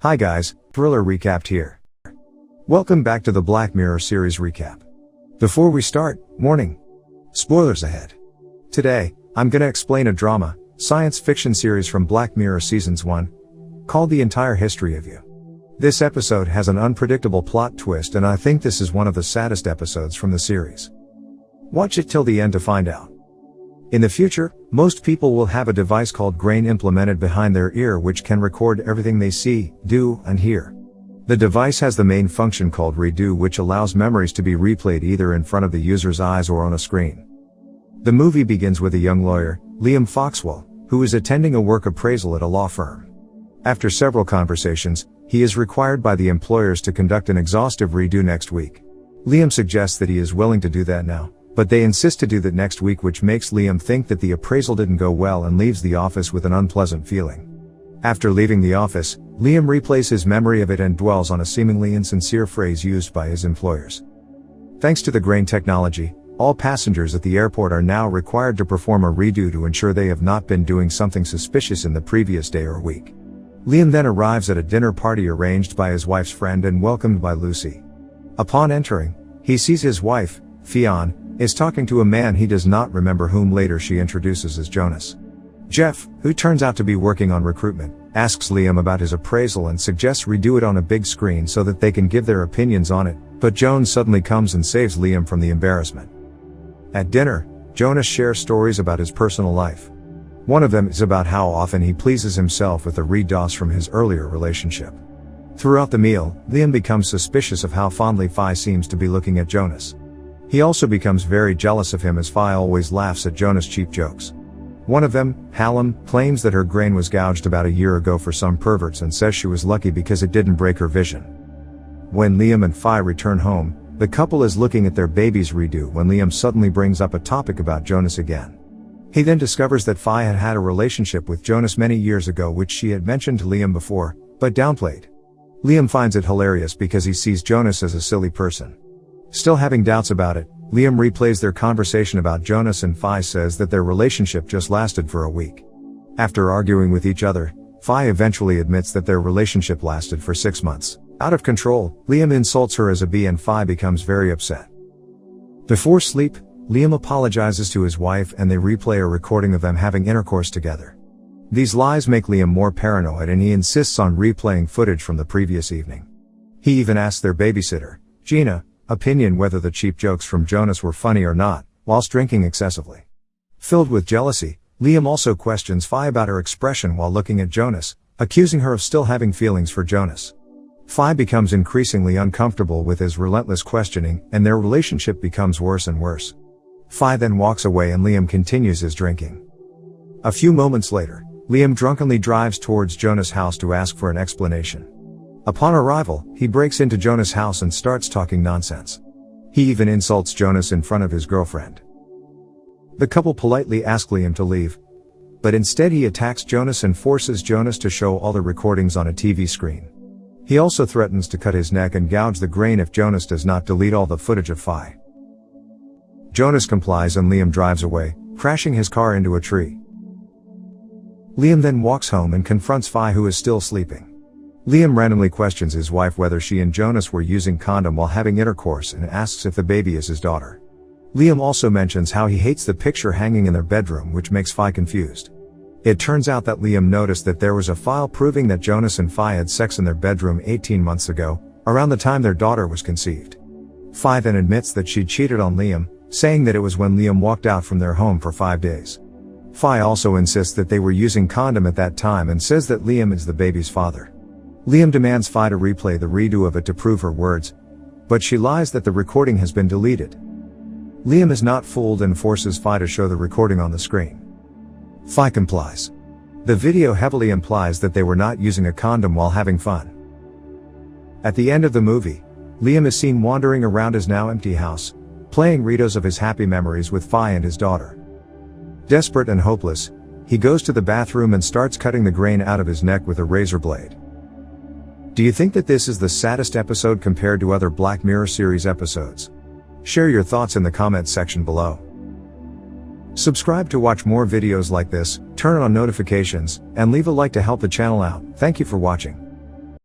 Hi guys, Thriller Recapped here. Welcome back to the Black Mirror series recap. Before we start, warning. Spoilers ahead. Today, I'm gonna explain a drama, science fiction series from Black Mirror Seasons 1, called The Entire History of You. This episode has an unpredictable plot twist and I think this is one of the saddest episodes from the series. Watch it till the end to find out. In the future, most people will have a device called grain implemented behind their ear which can record everything they see, do, and hear. The device has the main function called redo which allows memories to be replayed either in front of the user's eyes or on a screen. The movie begins with a young lawyer, Liam Foxwell, who is attending a work appraisal at a law firm. After several conversations, he is required by the employers to conduct an exhaustive redo next week. Liam suggests that he is willing to do that now, but they insist to do that next week, which makes Liam think that the appraisal didn't go well and leaves the office with an unpleasant feeling. After leaving the office, Liam replays his memory of it and dwells on a seemingly insincere phrase used by his employers. Thanks to the grain technology, all passengers at the airport are now required to perform a redo to ensure they have not been doing something suspicious in the previous day or week. Liam then arrives at a dinner party arranged by his wife's friend and welcomed by Lucy. Upon entering, he sees his wife, Fionn, is talking to a man he does not remember whom later she introduces as Jonas. Jeff, who turns out to be working on recruitment, asks Liam about his appraisal and suggests redo it on a big screen so that they can give their opinions on it, but Jones suddenly comes and saves Liam from the embarrassment. At dinner, Jonas shares stories about his personal life. One of them is about how often he pleases himself with the redos from his earlier relationship. Throughout the meal, Liam becomes suspicious of how fondly Fi seems to be looking at Jonas. He also becomes very jealous of him as Fi always laughs at Jonas' cheap jokes. One of them, Hallam, claims that her grain was gouged about a year ago for some perverts and says she was lucky because it didn't break her vision. When Liam and Fi return home, the couple is looking at their baby's redo when Liam suddenly brings up a topic about Jonas again. He then discovers that Fi had had a relationship with Jonas many years ago which she had mentioned to Liam before, but downplayed. Liam finds it hilarious because he sees Jonas as a silly person. Still having doubts about it, Liam replays their conversation about Jonas and Fi says that their relationship just lasted for a week. After arguing with each other, Fi eventually admits that their relationship lasted for 6 months. Out of control, Liam insults her as a bee and Fi becomes very upset. Before sleep, Liam apologizes to his wife and they replay a recording of them having intercourse together. These lies make Liam more paranoid and he insists on replaying footage from the previous evening. He even asks their babysitter, Gina, opinion whether the cheap jokes from Jonas were funny or not, whilst drinking excessively. Filled with jealousy, Liam also questions Fi about her expression while looking at Jonas, accusing her of still having feelings for Jonas. Fi becomes increasingly uncomfortable with his relentless questioning and their relationship becomes worse and worse. Fi then walks away and Liam continues his drinking. A few moments later, Liam drunkenly drives towards Jonas' house to ask for an explanation. Upon arrival, he breaks into Jonas' house and starts talking nonsense. He even insults Jonas in front of his girlfriend. The couple politely ask Liam to leave, but instead he attacks Jonas and forces Jonas to show all the recordings on a TV screen. He also threatens to cut his neck and gouge the grain if Jonas does not delete all the footage of Fi. Jonas complies and Liam drives away, crashing his car into a tree. Liam then walks home and confronts Fi who is still sleeping. Liam randomly questions his wife whether she and Jonas were using condom while having intercourse and asks if the baby is his daughter. Liam also mentions how he hates the picture hanging in their bedroom which makes Fi confused. It turns out that Liam noticed that there was a file proving that Jonas and Fi had sex in their bedroom 18 months ago, around the time their daughter was conceived. Fi then admits that she cheated on Liam, saying that it was when Liam walked out from their home for 5 days. Fi also insists that they were using condom at that time and says that Liam is the baby's father. Liam demands Fi to replay the redo of it to prove her words, but she lies that the recording has been deleted. Liam is not fooled and forces Fi to show the recording on the screen. Fi complies. The video heavily implies that they were not using a condom while having fun. At the end of the movie, Liam is seen wandering around his now empty house, playing redos of his happy memories with Fi and his daughter. Desperate and hopeless, he goes to the bathroom and starts cutting the grain out of his neck with a razor blade. Do you think that this is the saddest episode compared to other Black Mirror series episodes? Share your thoughts in the comments section below. Subscribe to watch more videos like this, turn on notifications, and leave a like to help the channel out. Thank you for watching.